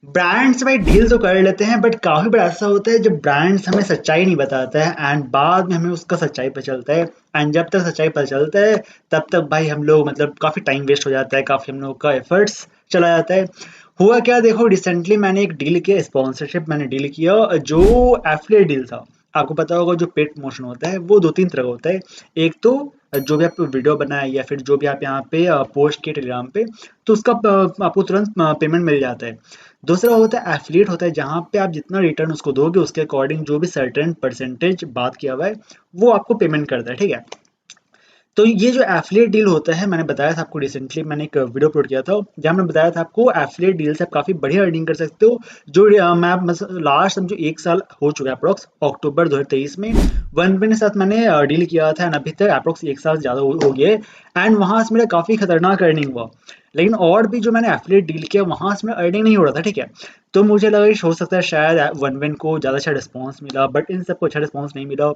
Brands भाई deal तो कर लेते हैं, बट काफी बार ऐसा होता है जब ब्रांड्स हमें सच्चाई नहीं बताता है एंड बाद में हमें उसका सच्चाई पता चलता है। एंड जब तक सच्चाई पता चलता है तब तक भाई हम लोग मतलब काफी टाइम वेस्ट हो जाता है, काफी हम लोग का एफर्ट्स चला जाता है। हुआ क्या, देखो रिसेंटली मैंने एक डील किया, स्पॉन्सरशिप मैंने डील किया जो एफिलिएट डील था। आपको पता होगा जो पेड प्रमोशन होता है वो दो तीन तरह का होता है। एक तो जो भी आप वीडियो बनाए या फिर जो भी आप यहाँ पे पोस्ट किए टेलीग्राम पे, तो उसका आपको तुरंत पेमेंट मिल जाता है। दूसरा होता है एफिलिएट, होता है जहाँ पे आप जितना रिटर्न उसको दोगे उसके अकॉर्डिंग जो भी सर्टेन परसेंटेज बात किया हुआ है वो आपको पेमेंट करता है, ठीक है। तो ये जो एफिलिएट डील होता है, मैंने बताया था आपको, रिसेंटली मैंने एक वीडियो अपलोड किया था जहाँ मैंने बताया था आपको एफिलिएट डील से आप काफ़ी बढ़िया अर्निंग कर सकते हो। जो मैं लास्ट समझो एक साल हो चुका है अप्रोक्स, अक्टूबर 2023 में वन के साथ मैंने डील किया था एंड अभी तक अप्रोक्स एक साल ज़्यादा हो गया है एंड वहाँ से मेरा काफ़ी खतरनाक अर्निंग हुआ। लेकिन और भी जो मैंने एफिलिएट डील किया वहाँ से मेरा अर्निंग नहीं हो रहा था, ठीक है। तो मुझे लगा कि हो सकता है शायद वन को ज़्यादा अच्छा रिस्पॉन्स मिला, बट इन सबको अच्छा रिस्पॉन्स नहीं मिला।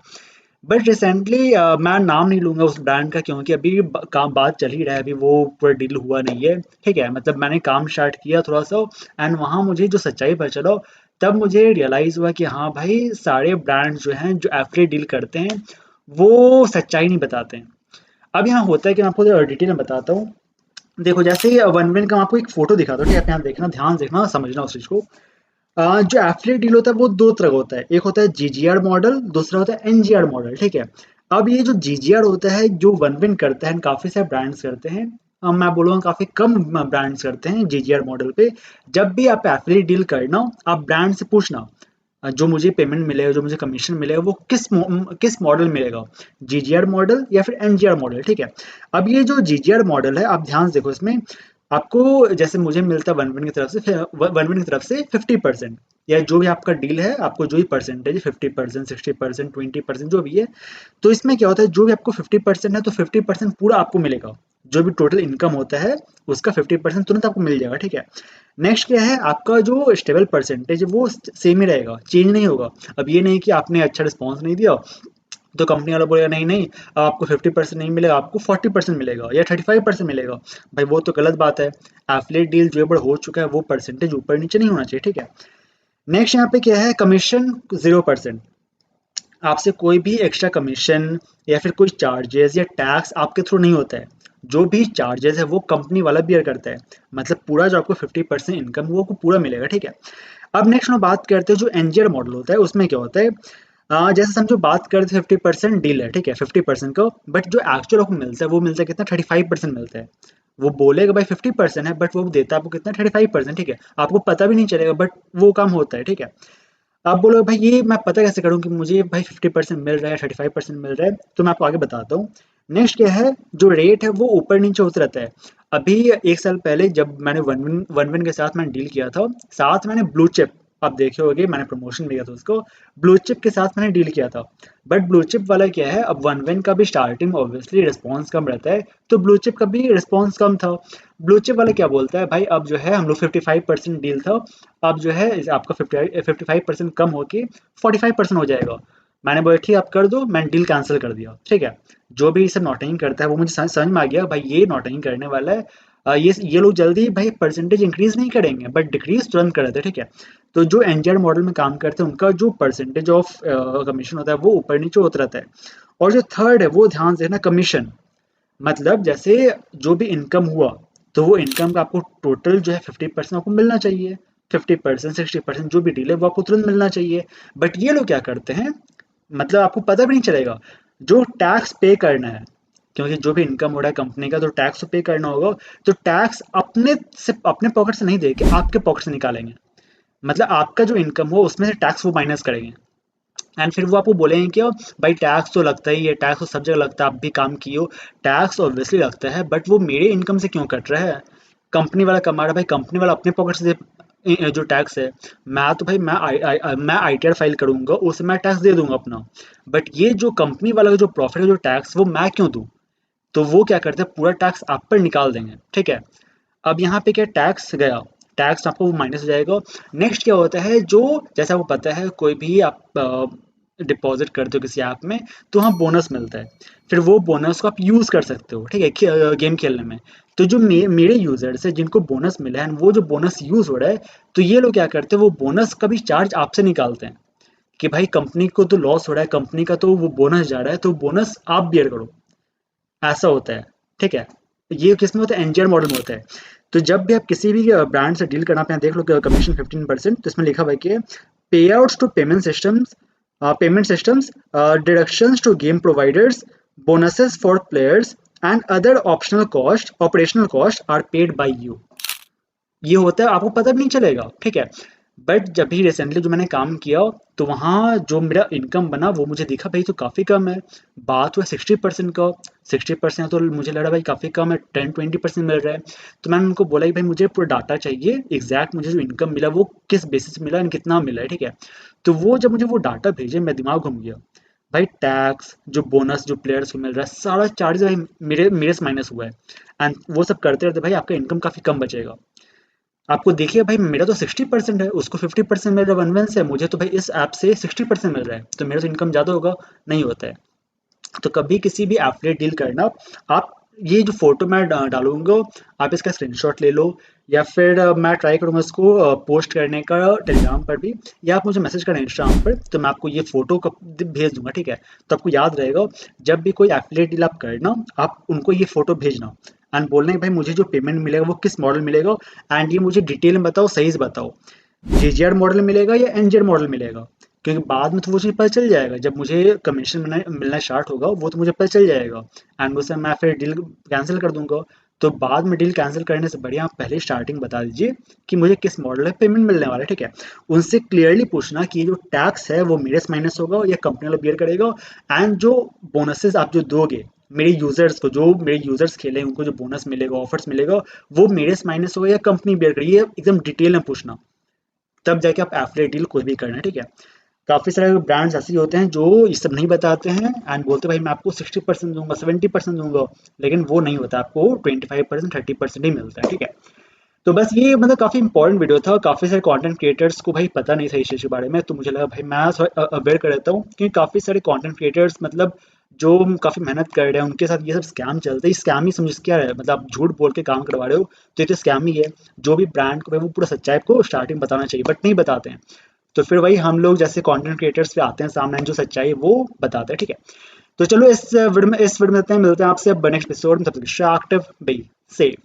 बट रिसेंटली मैं नाम नहीं लूंगा उस ब्रांड का, क्योंकि अभी काम बात चल ही रहा है, अभी वो पूरा डील हुआ नहीं है, ठीक है। मतलब मैंने काम स्टार्ट किया थोड़ा सा एंड वहाँ मुझे जो सच्चाई पता चला, तब मुझे रियलाइज हुआ कि हाँ भाई सारे ब्रांड्स जो हैं जो एफिलिएट डील करते हैं वो सच्चाई नहीं बताते हैं। अब यहाँ होता है कि मैं आपको डिटेल में बताता हूँ। देखो जैसे वन वन का मैं आपको एक फोटो दिखाता हूँ, ठीक है। आप यहाँ देखना, ध्यान देखना, समझना उस चीज को। जो एफिलिएट डील होता है वो दो तरह का होता है, एक होता है जीजीआर मॉडल, दूसरा होता है एनजीआर मॉडल, ठीक है। अब ये जो जीजीआर होता है जो वन विन करता है, काफी सारे ब्रांड्स करते हैं, मैं बोलूँगा काफी कम ब्रांड्स करते हैं जीजीआर मॉडल पे। जब भी आप एफिलिएट डील करना, आप ब्रांड से पूछना जो मुझे पेमेंट मिलेगा, जो मुझे कमीशन मिलेगा, वो किस मॉडल मिलेगा, जीजीआर मॉडल या फिर एनजीआर मॉडल, ठीक है। अब ये जो जीजीआर मॉडल है, आप ध्यान से देखो इसमें, आपको जैसे मुझे मिलता है वन वन की तरफ से, वन वन की तरफ से 50%, या जो भी आपका डील है आपको जो भी परसेंटेज 50%, 60%, 20% जो भी है। तो इसमें क्या होता है, जो भी आपको 50% है तो 50% पूरा आपको मिलेगा। जो भी टोटल इनकम होता है उसका 50% तुरंत आपको मिल जाएगा, ठीक है। नेक्स्ट क्या है, आपका जो स्टेबल परसेंटेज है वो सेम ही रहेगा, चेंज नहीं होगा। अब ये नहीं कि आपने अच्छा रिस्पॉन्स नहीं दिया तो कंपनी वाला बोलेगा नहीं नहीं आपको 50% नहीं मिलेगा, आपको 40% मिलेगा या 35% मिलेगा। भाई वो तो गलत बात है। एफिलिएट डील जो बड़ा हो चुका है वो परसेंटेज ऊपर नीचे नहीं होना चाहिए, ठीक है। नेक्स्ट यहाँ पे क्या है, कमीशन 0%। आपसे कोई भी एक्स्ट्रा कमीशन या फिर कोई चार्जेस या टैक्स आपके थ्रू नहीं होता है। जो भी चार्जेस है वो कंपनी वाला बियर करता है। मतलब पूरा जो आपको 50% इनकम वो आपको पूरा मिलेगा, ठीक है। अब नेक्स्ट हम बात करते हैं जो एनजीआर मॉडल होता है, उसमें क्या होता है। जैसे समझो बात करते 50% डील है, ठीक है, 50% का, बट जो एक्चुअल आपको मिलता है वो मिलता है कितना, 35% मिलता है। वो बोलेगा भाई 50% है, बट वो देता है आपको कितना, 35%, ठीक है। आपको पता भी नहीं चलेगा, बट वो काम होता है, ठीक है। आप बोलो भाई ये मैं पता कैसे करूँ कि मुझे भाई 50% मिल रहा है, 35% मिल रहा है, तो मैं आपको आगे बताता हूँ। नेक्स्ट क्या है, जो रेट है वो ऊपर नीचे होता रहता है। अभी एक साल पहले जब मैंने वन वन के साथ मैंने डील किया था, साथ मैंने ब्लू चिप, आप देखे होगे मैंने प्रमोशन दिया था उसको, ब्लू चिप के साथ मैंने डील किया था। बट ब्लू चिप वाला क्या है, अब वन वन का भी स्टार्टिंग में ऑब्वियसली रिस्पॉन्स कम रहता है, तो ब्लू चिप का भी रिस्पॉन्स कम था। ब्लू चिप वाला क्या बोलता है, भाई अब जो है हम लोग 55% डील था, अब जो है आपका 55% कम होके 45% हो जाएगा। मैंने बोला ठीक आप कर दो, मैंने डील कैंसिल कर दिया, ठीक है। जो भी इसे नौटंकी करता है वो मुझे समझ में आ गया, भाई ये नौटंकी करने वाला है। ये लोग जल्दी भाई परसेंटेज इंक्रीज नहीं करेंगे बट डिक्रीज तुरंत कर देते हैं, ठीक है। तो जो एनजीआर मॉडल में काम करते हैं उनका जो परसेंटेज ऑफ कमीशन होता है वो ऊपर नीचे होता रहता है। और जो थर्ड है वो ध्यान से देखना, कमीशन। मतलब जैसे जो भी इनकम हुआ, तो वो इनकम का आपको टोटल जो है 50% आपको मिलना चाहिए। 50%, 60% जो भी डील है वो आपको तुरंत मिलना चाहिए। बट ये लोग क्या करते हैं, मतलब आपको पता भी नहीं चलेगा। जो टैक्स पे करना है, क्योंकि जो भी इनकम हो रहा है कंपनी का तो टैक्स तो पे करना होगा, तो टैक्स अपने पॉकेट से नहीं दे के आपके पॉकेट से निकालेंगे। मतलब आपका जो इनकम हो उसमें से टैक्स वो माइनस करेंगे। एंड फिर वो आपको बोलेंगे कि भाई टैक्स तो लगता ही है, टैक्स तो सब जगह लगता है, आप भी काम किए हो, टैक्स ऑब्वियसली लगता है, बट वो मेरे इनकम से क्यों कट रहा है। कंपनी वाला कमा रहा है, भाई कंपनी वाला अपने पॉकेट से जो टैक्स है, मैं तो भाई मैं आईटीआर फाइल करूंगा उसमें मैं टैक्स दे दूंगा अपना। बट ये जो कंपनी वाला का जो प्रॉफिट है, जो टैक्स, वो मैं क्यों दूं। तो वो क्या करते हैं, पूरा टैक्स आप पर निकाल देंगे, ठीक है। अब यहाँ पे क्या, टैक्स गया, टैक्स आपको माइनस हो जाएगा। नेक्स्ट क्या होता है, जो जैसा आपको पता है कोई भी आप डिपॉजिट करते हो किसी ऐप में, तो वहाँ बोनस मिलता है। फिर वो बोनस को आप यूज़ कर सकते हो, ठीक है, गेम खेलने में। तो जो मेरे यूजर्स है जिनको बोनस मिला है, वो जो बोनस यूज हो रहा है, तो ये लोग क्या करते हैं, वो बोनस का भी चार्ज आपसे निकालते हैं कि भाई कंपनी को तो लॉस हो रहा है, कंपनी का तो वो बोनस जा रहा है, तो बोनस आप बियर करो, ऐसा होता है। ठीक है, ये किस में होता है, एनजीआर मॉडल में होता है। तो जब भी आप किसी भी ब्रांड से डील करना, आप यहाँ देख लो कमीशन 15%, तो इसमें लिखा हुआ है कि payouts to payment systems, deductions to game providers, bonuses for players and other operational cost are paid by you. ये होता है, आपको पता भी नहीं चलेगा। ठीक है, बट जब भी रिसेंटली जो मैंने काम किया, तो वहाँ जो मेरा इनकम बना वो मुझे दिखा भाई तो काफ़ी कम है। बात हुआ 60% का, 60% तो मुझे लगा भाई काफ़ी कम है, 10-20% मिल रहा है। तो मैंने उनको बोला कि भाई मुझे पूरा डाटा चाहिए, एग्जैक्ट मुझे जो इनकम मिला वो किस बेसिस मिला एंड कितना मिला है। ठीक है, तो वो जब मुझे वो डाटा भेजे, मैं दिमाग घूम गया भाई। टैक्स, जो बोनस जो प्लेयर्स को मिल रहा है, सारा चार्ज भाई मेरे मेरे से माइनस हुआ है। एंड वो सब करते रहते भाई आपका इनकम काफ़ी कम बचेगा। आपको देखिए भाई मेरा तो 60% है, उसको 50% मेरा वन से है, मुझे तो भाई इस ऐप से 60% मिल रहा है, तो मेरा तो इनकम ज़्यादा होगा, नहीं होता है। तो कभी किसी भी एफिलिएट डील करना, आप ये जो फोटो मैं डालूंगा, आप इसका स्क्रीनशॉट ले लो, या फिर मैं ट्राई करूंगा इसको पोस्ट करने का टेलीग्राम पर भी, या आप मुझे मैसेज करना इंस्टाग्राम पर, तो मैं आपको ये फोटो भेज दूंगा। ठीक है, तो आपको याद रहेगा, जब भी कोई एफिलिएट डील आप करना, आप उनको ये फोटो भेजना एंड बोलना कि भाई मुझे जो पेमेंट मिलेगा वो किस मॉडल मिलेगा, एंड ये मुझे डिटेल में बताओ, सही से बताओ, जीजीआर मॉडल मिलेगा या एनजीआर मॉडल मिलेगा। क्योंकि बाद में तो वो चीज़ पता चल जाएगा, जब मुझे कमीशन मिलना स्टार्ट होगा, वो तो मुझे पता चल जाएगा, एंड उससे मैं फिर डील कैंसिल कर दूंगा। तो बाद में डील कैंसिल करने से बढ़िया आप पहले स्टार्टिंग बता दीजिए कि मुझे किस मॉडल में पेमेंट मिलने वाला है। ठीक है, उनसे क्लियरली पूछना कि ये जो टैक्स है वो मेरे से माइनस होगा या कंपनी वाला बियर करेगा, एंड जो बोनसेस आप जो दोगे मेरे यूजर्स को, जो मेरे यूजर्स खेले उनको जो बोनस मिलेगा, ऑफर्स मिलेगा, वो मेरे से माइनस होगा या कंपनी बियर करेगी, ये एकदम डिटेल में पूछना, तब जाके आप एफिलिएट डील कोई भी करना है। ठीक है, काफ़ी सारे ब्रांड्स ऐसे ही होते हैं जो ये सब नहीं बताते हैं एंड बोलते भाई मैं आपको 60% दूंगा, 70% दूंगा, लेकिन वो नहीं होता, आपको 25% 30% ही मिलता है। ठीक है, तो बस ये मतलब काफ़ी इंपॉर्टेंट वीडियो था, काफ़ी सारे कंटेंट क्रिएटर्स को भाई पता नहीं था इस चीज़ के बारे में, तो मुझे लगा भाई मैं अवेयर कर देता हूँ, क्योंकि काफ़ी सारे कंटेंट क्रिएटर्स मतलब जो काफ़ी मेहनत कर रहे हैं उनके साथ ये सब स्कैम चलते हैं। स्कैम ही समझ क्या है, मतलब आप झूठ बोल के काम करवा रहे हो, तो ये तो स्कैम ही है। जो भी ब्रांड को भाई वो पूरा सच्चाई को स्टार्टिंग बताना चाहिए, बट नहीं बताते हैं। तो फिर वही हम लोग जैसे कंटेंट क्रिएटर्स पे आते हैं सामने, जो सच्चाई है वो बताते हैं। ठीक है, तो चलो इस वीडियो में इतने मिलते हैं आपसे अब नेक्स्ट एपिसोड में, तब तक शार्क बी सेफ।